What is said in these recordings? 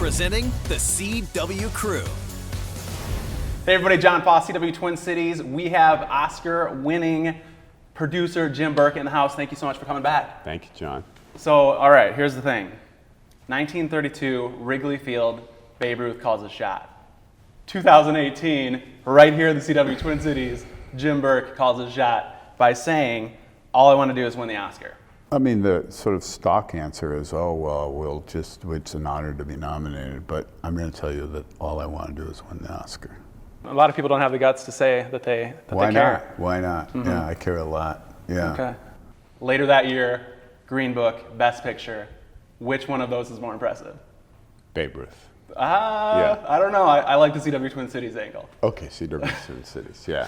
Presenting the CW Crew. Hey everybody, John Foss, CW Twin Cities. We have Oscar-winning producer Jim Burke in the house. Thank you so much for coming back. Thank you, John. So, all right, here's the thing. 1932, Wrigley Field, Babe Ruth calls a shot. 2018, right here in the CW Twin Cities, Jim Burke calls a shot by saying, all I want to do is win the Oscar. I mean, the sort of stock answer is, oh, well, it's an honor to be nominated, but I'm going to tell you that all I want to do is win the Oscar. A lot of people don't have the guts to say that they care. Why not? Mm-hmm. Yeah, I care a lot. Yeah. Okay. Later that year, Green Book, Best Picture. Which one of those is more impressive? Babe Ruth. Yeah. I don't know. I like the CW Twin Cities angle. Okay, CW Twin Cities. Yeah.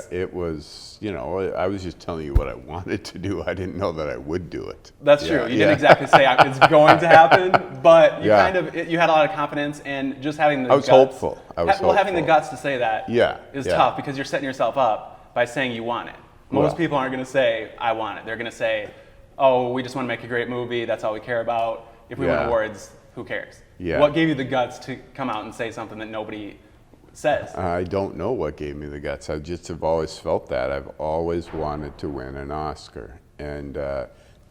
It was, I was just telling you what I wanted to do. I didn't know that I would do it. That's true. You didn't exactly say it's going to happen, but you you had a lot of confidence, and just having the I was hopeful. Having the guts to say that is tough, because you're setting yourself up by saying you want it. Most people aren't going to say, I want it. They're going to say, oh, we just want to make a great movie. That's all we care about. If we win awards, who cares? Yeah. What gave you the guts to come out and say something that nobody says? I don't know what gave me the guts. I just have always felt that. I've always wanted to win an Oscar. And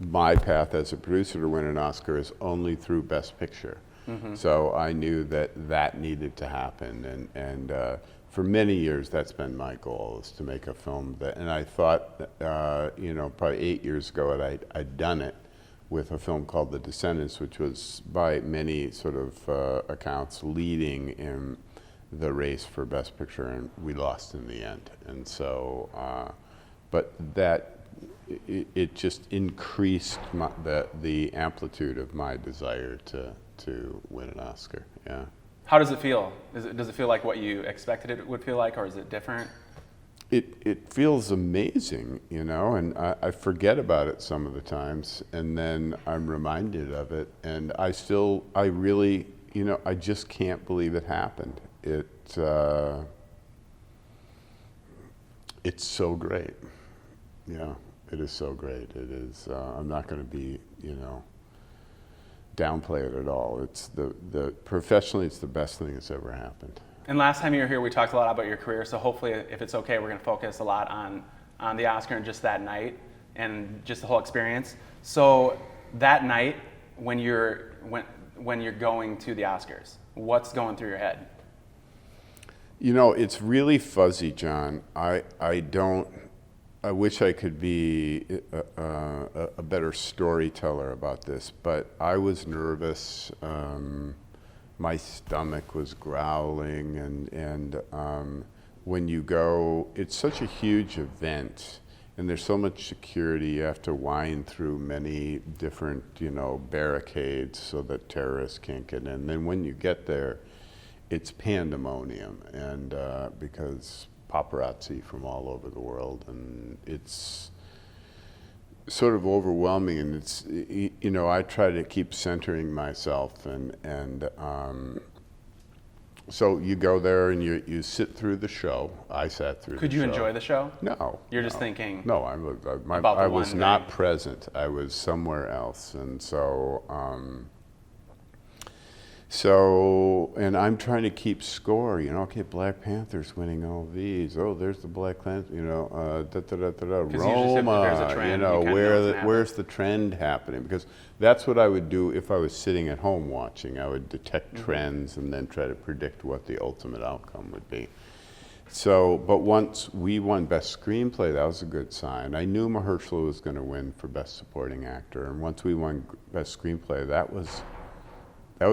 my path as a producer to win an Oscar is only through Best Picture. Mm-hmm. So I knew that needed to happen. And for many years, that's been my goal, is to make a film and I thought, probably 8 years ago, I'd done it with a film called The Descendants, which was by many sort of accounts leading in the race for Best Picture, and we lost in the end. And so, but it just increased the amplitude of my desire to win an Oscar. Yeah. How does it feel? Does it feel like what you expected it would feel like, or is it different? It feels amazing, and I forget about it some of the times, and then I'm reminded of it, and I really, I just can't believe it happened. It's so great. Yeah, it is so great. It is, I'm not going to be, downplay it at all. It's professionally, it's the best thing that's ever happened. And last time you were here, we talked a lot about your career, so hopefully, if it's okay, we're going to focus a lot on the Oscar and just that night and just the whole experience. So that night, when you're going to the Oscars, what's going through your head? It's really fuzzy, John. I wish I could be a better storyteller about this, but I was nervous. My stomach was growling, and when you go, it's such a huge event, and there's so much security. You have to wind through many different, barricades so that terrorists can't get in. And then when you get there, it's pandemonium, and because paparazzi from all over the world, and it's sort of overwhelming, and it's, I try to keep centering myself, and so you go there and you sit through the show. I sat through the show. Could you enjoy the show? No. You're just thinking? No, I was not present. I was somewhere else, and So, and I'm trying to keep score, okay, Black Panther's winning all these. Oh, there's the Black Klansman, Roma, where's the trend happening? Because that's what I would do if I was sitting at home watching. I would detect trends and then try to predict what the ultimate outcome would be. So, but once we won Best Screenplay, that was a good sign. I knew Mahershala was going to win for Best Supporting Actor, and once we won Best Screenplay, that was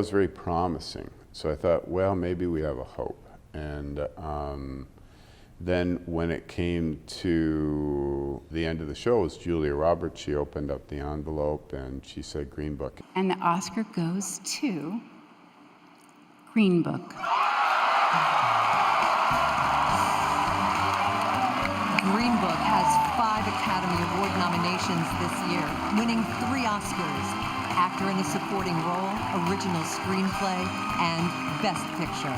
very promising. So I thought, well, maybe we have a hope. And then when it came to the end of the show, it was Julia Roberts. She opened up the envelope and she said Green Book. And the Oscar goes to Green Book. Green Book has 5 Academy Award nominations this year, winning 3 Oscars. Actor in a supporting role, original screenplay, and Best Picture.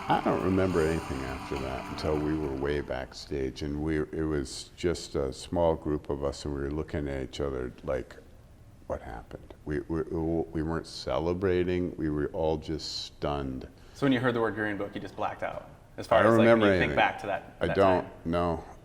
I don't remember anything after that until we were way backstage, and it was just a small group of us, and we were looking at each other like, what happened. We weren't celebrating. We were all just stunned. So when you heard the word Green Book, you just blacked out. As far I don't as like remember when you anything. think back to that. I that don't. time.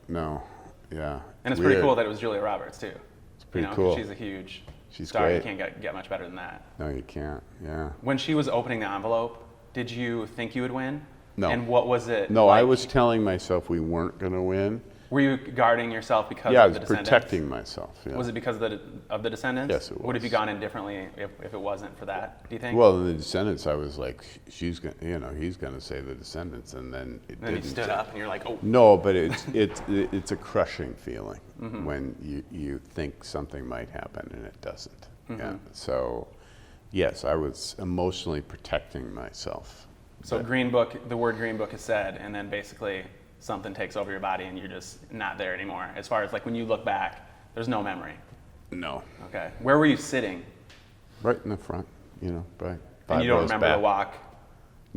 No. Yeah. And it's pretty weird. cool that it was Julia Roberts too. It's pretty 'cause cool. She's a huge She's star. great. You can't get much better than that. No, you can't. Yeah. When she was opening the envelope, did you think you would win? No. And what was it? No, like? I was telling myself we weren't going to win. Were you guarding yourself because Yeah, I of was the Descendants? protecting myself. Yeah. Was it because of the Descendants? Yes, it Would have was. you gone in differently if it wasn't for that? Do you think? Well, in the Descendants, I was like, she's going, he's going to say the Descendants, and then it then you didn't. stood up and you're like, oh. No, but it's a crushing feeling Mm-hmm. when you think something might happen and it doesn't. Mm-hmm. Yeah. So, yes, I was emotionally protecting myself. So Green Book, the word Green Book is said, and then basically something takes over your body and you're just not there anymore. As far as like when you look back, there's no memory. No, Okay. Where were you sitting? right in the front. Right. And 5 you don't rows remember back. the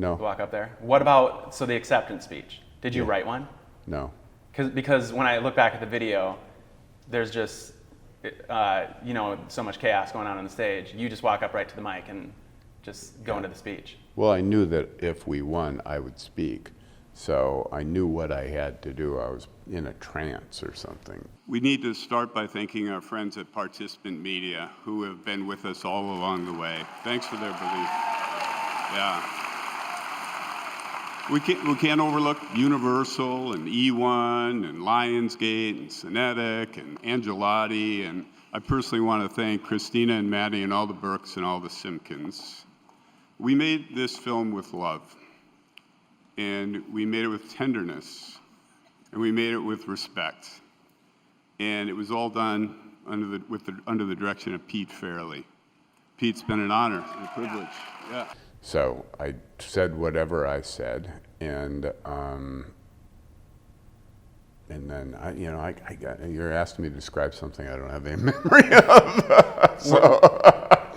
No, walk up there? What about, so the acceptance speech? Did you write one? no. Because when I look back at the video, there's just, so much chaos going on the stage. You just walk up right to the mic and just go into the speech. Well, I knew that if we won, I would speak. So I knew what I had to do. I was in a trance or something. We need to start by thanking our friends at Participant Media who have been with us all along the way. Thanks for their belief. Yeah. We can't overlook Universal and E1 and Lionsgate and Cinetic and Angelotti. And I personally want to thank Christina and Maddie and all the Burkes and all the Simpkins. We made this film with love. And we made it with tenderness. And we made it with respect. And it was all done under the direction of Pete Fairley. Pete's been an honor and a privilege. Yeah. So I said whatever I said, and then I got, you're asking me to describe something I don't have any memory of.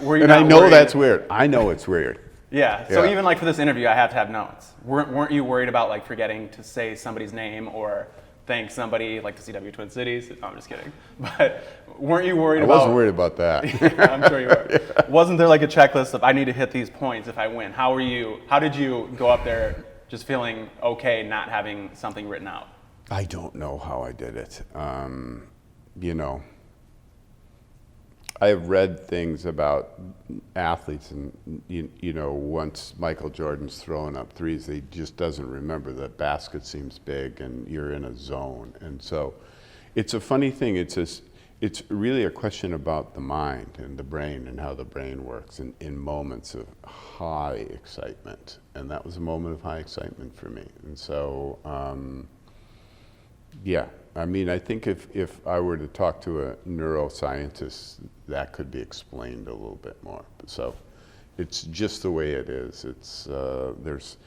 Were you And I not know worried- that's weird. I know it's weird. Yeah. So Yeah. even like for this interview, I have to have notes. Weren't you worried about like forgetting to say somebody's name or thank somebody like the CW Twin Cities? No, I'm just kidding. But weren't you worried I about? wasn't worried about that. I'm sure you were. Wasn't there like a checklist of I need to hit these points if I win? How did you go up there just feeling okay not having something written out? I don't know how I did it. I've read things about athletes, and once Michael Jordan's throwing up threes, he just doesn't remember. The basket seems big, and you're in a zone. And so, it's a funny thing. It's really a question about the mind and the brain and how the brain works in moments of high excitement. And that was a moment of high excitement for me. And so, yeah. I mean, I think if I were to talk to a neuroscientist, that could be explained a little bit more. So it's just the way it is. There's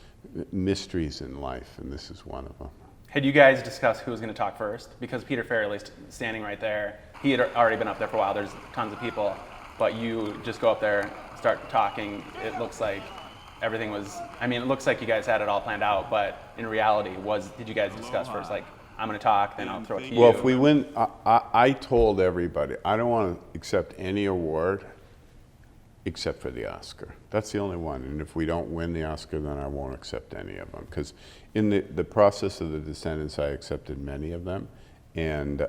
mysteries in life, and this is one of them. Had you guys discussed who was going to talk first? Because Peter Farrelly's standing right there. He had already been up there for a while. There's tons of people. But you just go up there, start talking. It looks like everything was, it looks like you guys had it all planned out. But in reality, did you guys discuss first, like, I'm going to talk, then I'll throw it to you? Well, if we win, I told everybody, I don't want to accept any award except for the Oscar. That's the only one. And if we don't win the Oscar, then I won't accept any of them. Because in the process of the Descendants, I accepted many of them. And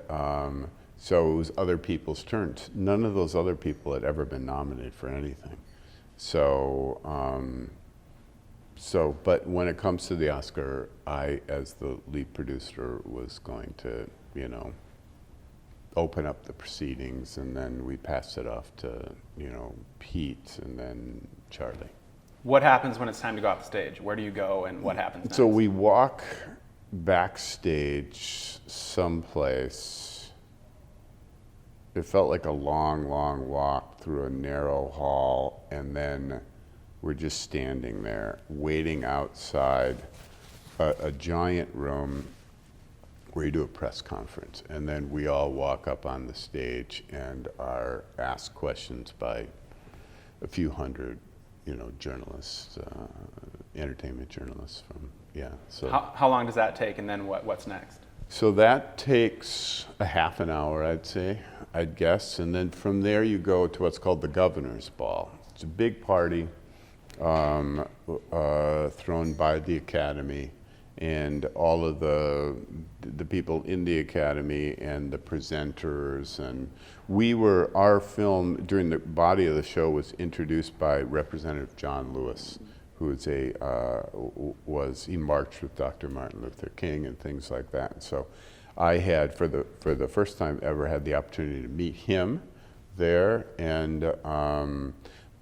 so it was other people's turns. None of those other people had ever been nominated for anything. But when it comes to the Oscar, I, as the lead producer, was going to, open up the proceedings, and then we passed it off to, Pete and then Charlie. What happens when it's time to go off the stage? Where do you go and what happens next? So we walk backstage someplace. It felt like a long, long walk through a narrow hall, and then we're just standing there waiting outside a giant room where you do a press conference. And then we all walk up on the stage and are asked questions by a few hundred, journalists, entertainment journalists from, So How long does that take, and then what's next? So that takes a half an hour, I'd say. I'd guess. And then from there you go to what's called the Governor's Ball. It's a big party thrown by the Academy, and all of the people in the Academy and the presenters. And our film during the body of the show was introduced by Representative John Lewis, who is he marched with Dr. Martin Luther King and things like that. And so I had, for the first time ever, had the opportunity to meet him there. And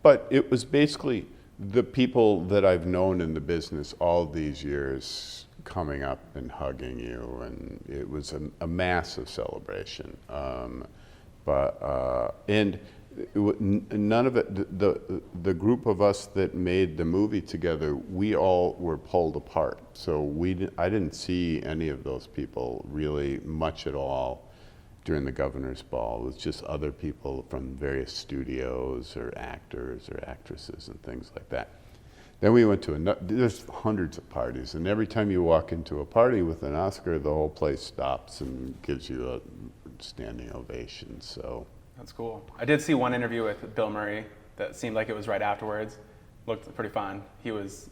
but it was basically the people that I've known in the business all these years coming up and hugging you, and it was a massive celebration. None of it, the group of us that made the movie together, we all were pulled apart. So I didn't see any of those people really much at all during the Governor's Ball. It was just other people from various studios or actors or actresses and things like that. Then we went to there's hundreds of parties, and every time you walk into a party with an Oscar, the whole place stops and gives you a standing ovation. So That's cool. I did see one interview with Bill Murray that seemed like it was right afterwards. Looked pretty fun. That was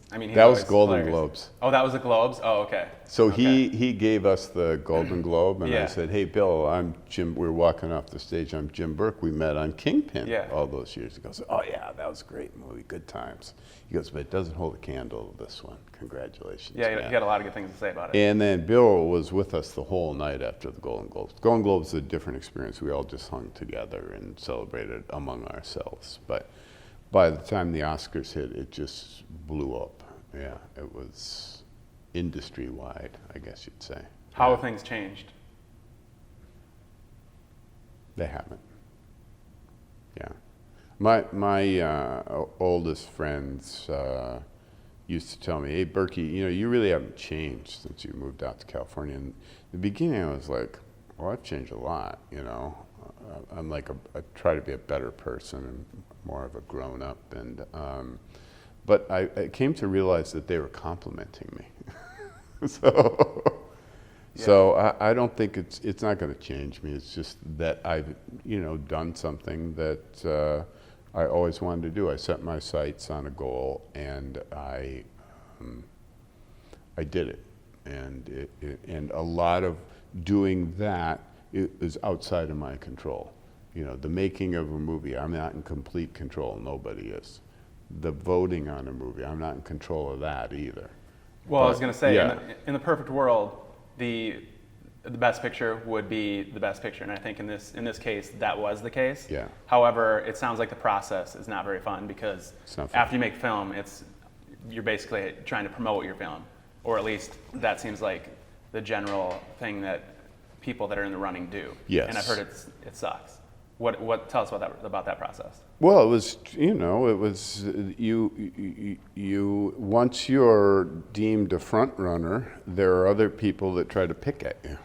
Golden hilarious. Globes. Oh, that was the Globes? Oh, okay. So Okay. he gave us the Golden Globe, and Yeah. I said, "Hey, Bill, I'm Jim." We're walking off the stage. I'm Jim Burke. We met on Kingpin all those years ago. So, oh yeah, that was a great movie. Good times. He goes, but it doesn't hold a candle to this one. Congratulations. Yeah, man. you got a lot of good things to say about it. And then Bill was with us the whole night after the Golden Globes. Golden Globes is a different experience. We all just hung together and celebrated among ourselves. But by the time the Oscars hit, it just blew up. Yeah, it was industry-wide, I guess you'd say. How have things changed? They haven't. Yeah. My oldest friends used to tell me, "Hey, Berkey, you really haven't changed since you moved out to California." And in the beginning, I was like, "Well, I've changed a lot, I'm like I try to be a better person and more of a grown-up." And but I came to realize that they were complimenting me. So I don't think it's not going to change me. It's just that I've done something that I always wanted to do. I set my sights on a goal, and I did it. And a lot of doing that is outside of my control. The making of a movie, I'm not in complete control. Nobody is. The voting on a movie, I'm not in control of that either. Well, I was going to say, yeah. in the perfect world, the best picture would be the best picture, and I think in this case that was the case. Yeah. However, it sounds like the process is not very fun because after you make film, you're basically trying to promote your film, or at least that seems like the general thing that people that are in the running do. Yes. And I've heard it sucks. What tell us about that process? Well, it was you once you're deemed a front runner, there are other people that try to pick at you.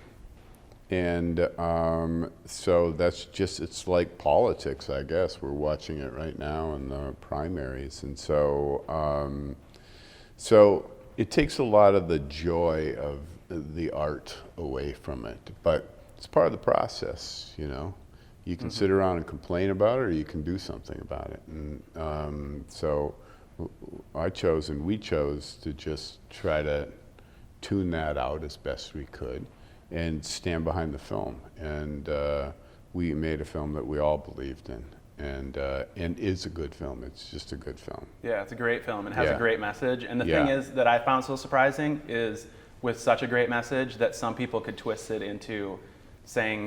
And so it's like politics, I guess. We're watching it right now in the primaries. And so it takes a lot of the joy of the art away from it. But it's part of the process, You can sit around and complain about it, or you can do something about it. And so we chose to just try to tune that out as best we could and stand behind the film. And we made a film that we all believed in, and is a good film. It's just a good film. Yeah, it's a great film and has Yeah. a great message. And the Yeah. thing is that I found so surprising is with such a great message that some people could twist it into saying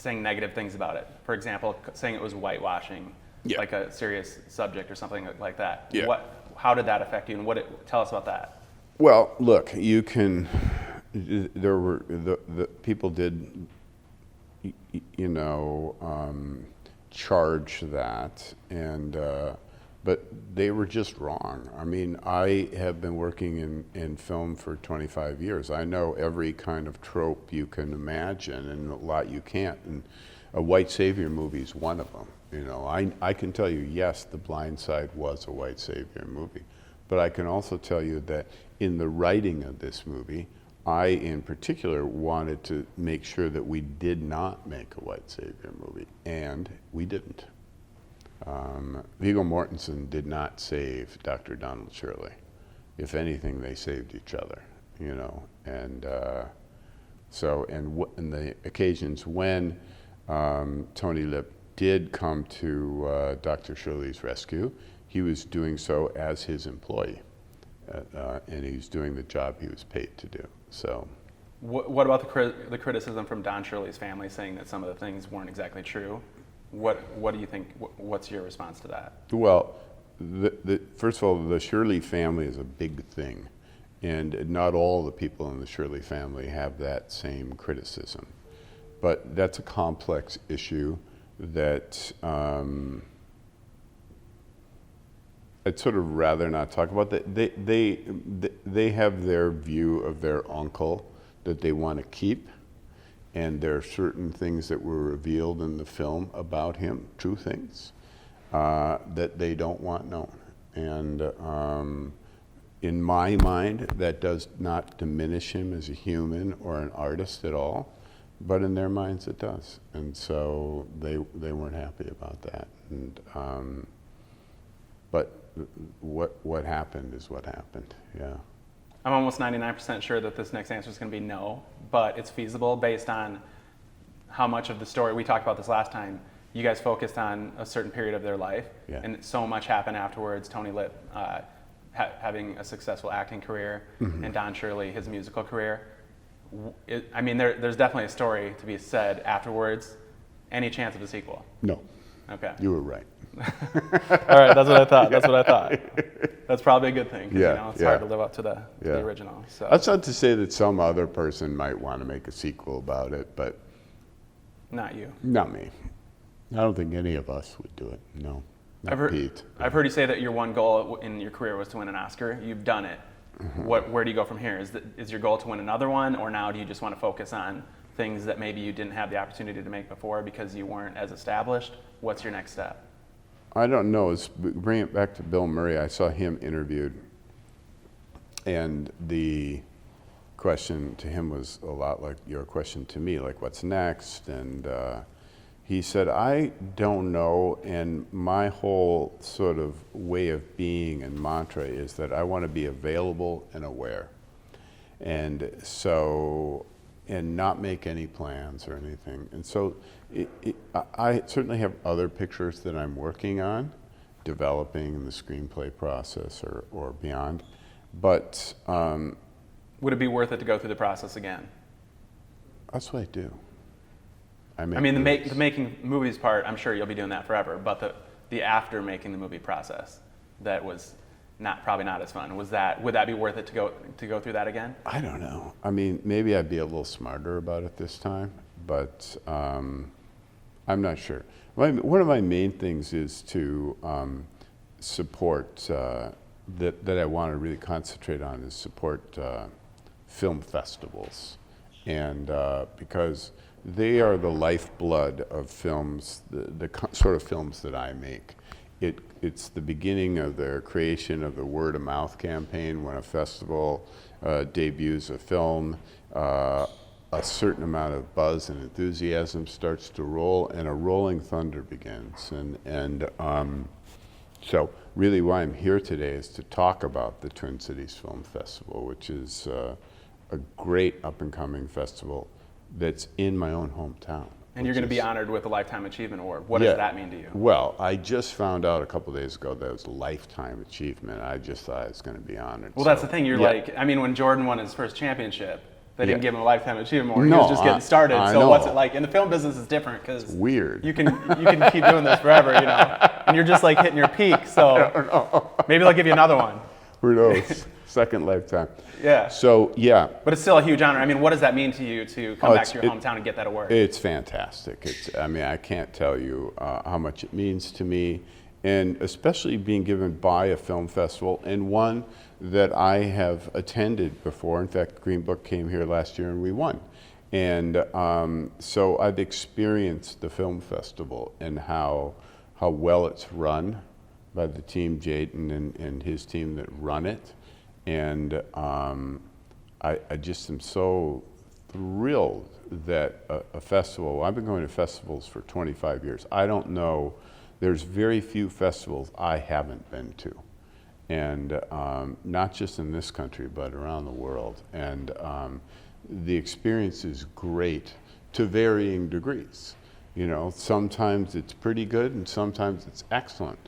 negative things about it. For example, saying it was whitewashing, like a serious subject or something like that. Yeah. How did that affect you, and tell us about that? Well, look, you can. There were the people did, charge that, and but they were just wrong. I mean, I have been working in film for 25 years. I know every kind of trope you can imagine, and a lot you can't. And a white savior movie is one of them. I can tell you, yes, The Blind Side was a white savior movie, but I can also tell you that in the writing of this movie, I, in particular, wanted to make sure that we did not make a white savior movie, and we didn't. Viggo Mortensen did not save Dr. Donald Shirley. If anything, they saved each other, you know. And in the occasions when Tony Lip did come to Dr. Shirley's rescue, he was doing so as his employee, and he was doing the job he was paid to do. So, what about the criticism from Don Shirley's family saying that some of the things weren't exactly true? What do you think? What's your response to that? Well, first of all, the Shirley family is a big thing, and not all the people in the Shirley family have that same criticism. But that's a complex issue that I'd sort of rather not talk about. They have their view of their uncle that they want to keep, and there are certain things that were revealed in the film about him, true things, that they don't want known. And in my mind, that does not diminish him as a human or an artist at all, but in their minds it does. And so they weren't happy about that. And but what happened is what happened, yeah. I'm almost 99% sure that this next answer is going to be no, but it's feasible based on how much of the story, we talked about this last time, you guys focused on a certain period of their life, yeah. And so much happened afterwards. Tony Lip having a successful acting career, mm-hmm. and Don Shirley, his musical career. There's definitely a story to be said afterwards. Any chance of a sequel? No. Okay. You were right. All right, that's what I thought. That's probably a good thing, 'cause, yeah, you know, it's yeah. hard to live up to the original. So. That's not to say that some other person might want to make a sequel about it, but not you. Not me. I don't think any of us would do it. No. Not Pete. I've heard you say that your one goal in your career was to win an Oscar. You've done it. Mm-hmm. Where do you go from here? Is your goal to win another one, or now do you just want to focus on things that maybe you didn't have the opportunity to make before because you weren't as established? What's your next step? I don't know. Bring it back to Bill Murray. I saw him interviewed, and the question to him was a lot like your question to me, like what's next? And he said, I don't know, and my whole sort of way of being and mantra is that I want to be available and aware. And so, and not make any plans or anything. And so I certainly have other pictures that I'm working on, developing in the screenplay process or beyond. But would it be worth it to go through the process again? That's what I do. I mean, the making movies part, I'm sure you'll be doing that forever, but the after making the movie process, that was probably not as fun. Would that be worth it to go through that again? I don't know. I mean, maybe I'd be a little smarter about it this time, but I'm not sure. One of my main things is to support, that I want to really concentrate on is support film festivals. And because they are the lifeblood of films, the sort of films that I make. It's the beginning of the creation of the word of mouth campaign. When a festival debuts a film, a certain amount of buzz and enthusiasm starts to roll, and a rolling thunder begins. And so really why I'm here today is to talk about the Twin Cities Film Festival, which is a great up-and-coming festival that's in my own hometown. And you're going to be honored with a Lifetime Achievement Award. What does that mean to you? Well, I just found out a couple days ago that it was a Lifetime Achievement. I just thought I was going to be honored. Well, that's the thing. When Jordan won his first championship, they didn't give him a Lifetime Achievement Award. He was just getting started. So what's it like? In the film business, it's different because weird. You can keep doing this forever, you know, and you're just like hitting your peak. So maybe they'll give you another one. Who knows? Second lifetime. Yeah. So, yeah. But it's still a huge honor. I mean, what does that mean to you to come back to your hometown and get that award? It's fantastic. I can't tell you how much it means to me, and especially being given by a film festival, and one that I have attended before. In fact, Green Book came here last year and we won. And so I've experienced the film festival and how well it's run by the team, Jaden and his team that run it. And I just am so thrilled that a festival, I've been going to festivals for 25 years. I don't know, there's very few festivals I haven't been to. And not just in this country, but around the world. And the experience is great to varying degrees. You know, sometimes it's pretty good and sometimes it's excellent.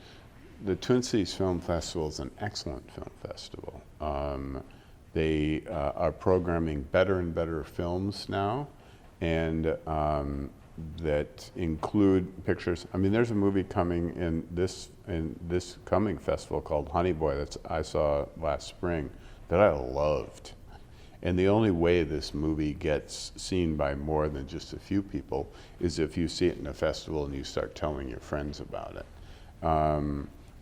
The Twin Cities Film Festival is an excellent film festival. They are programming better and better films now, and that include pictures. I mean, there's a movie coming in this coming festival called Honey Boy that I saw last spring that I loved. And the only way this movie gets seen by more than just a few people is if you see it in a festival and you start telling your friends about it.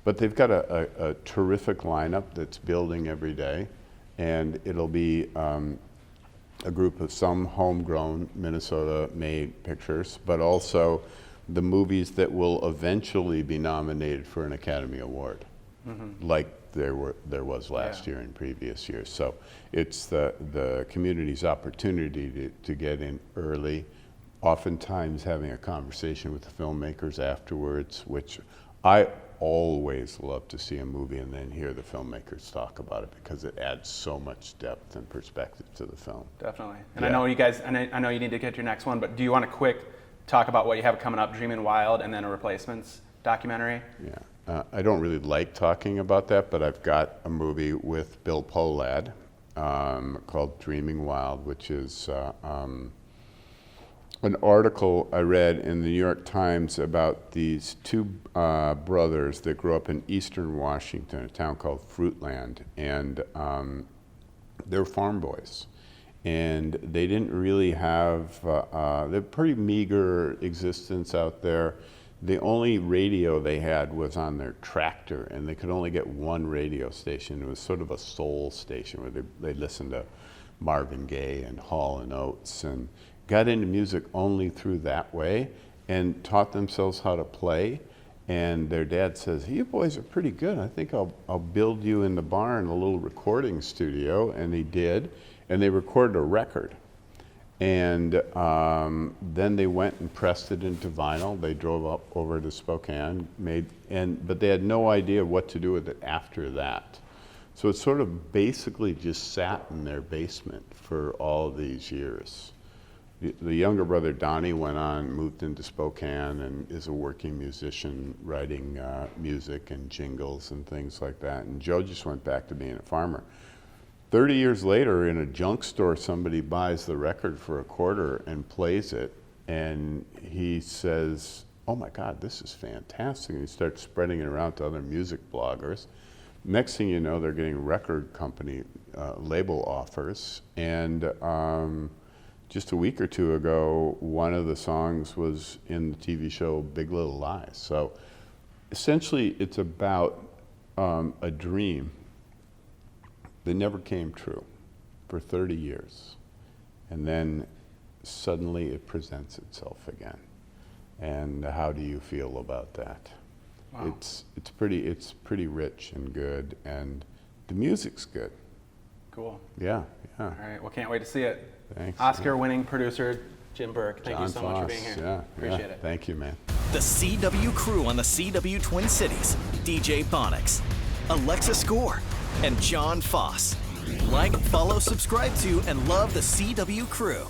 But they've got a terrific lineup that's building every day, and it'll be a group of some homegrown Minnesota-made pictures, but also the movies that will eventually be nominated for an Academy Award, like there was last year and previous years. So it's the community's opportunity to get in early, oftentimes having a conversation with the filmmakers afterwards, which I always love to see a movie and then hear the filmmakers talk about it, because it adds so much depth and perspective to the film. Definitely. And Yeah. I know you guys, I know you need to get your next one, but do you want to quick talk about what you have coming up, Dreamin' Wild, and then a Replacements documentary? Yeah, I don't really like talking about that, but I've got a movie with Bill Polad called Dreaming Wild, which is an article I read in the New York Times about these two brothers that grew up in eastern Washington, a town called Fruitland, and they're farm boys. And they didn't really have, they're pretty meager existence out there. The only radio they had was on their tractor, and they could only get one radio station. It was sort of a soul station where they listened to Marvin Gaye and Hall and Oates, and got into music only through that way, and taught themselves how to play. And their dad says, "You boys are pretty good. I think I'll build you in the barn a little recording studio." And he did, and they recorded a record. And then they went and pressed it into vinyl. They drove up over to Spokane, but they had no idea what to do with it after that. So it sort of basically just sat in their basement for all these years. The younger brother, Donnie, went on, moved into Spokane, and is a working musician, writing music and jingles and things like that. And Joe just went back to being a farmer. 30 years later, in a junk store, somebody buys the record for $0.25 and plays it, and he says, "Oh my God, this is fantastic." And he starts spreading it around to other music bloggers. Next thing you know, they're getting record company label offers, and just a week or two ago, one of the songs was in the TV show Big Little Lies. So essentially, it's about a dream that never came true for 30 years. And then suddenly it presents itself again. And how do you feel about that? Wow. It's pretty rich and good, and the music's good. Cool. Yeah. All right, well, can't wait to see it. Thanks. Oscar-winning producer Jim Burke, thank you John so much for Foss, being here. Yeah, Appreciate it. Thank you, man. The CW Crew on the CW Twin Cities. DJ Bonix, Alexa Score, and John Foss. Like, follow, subscribe to, and love the CW Crew.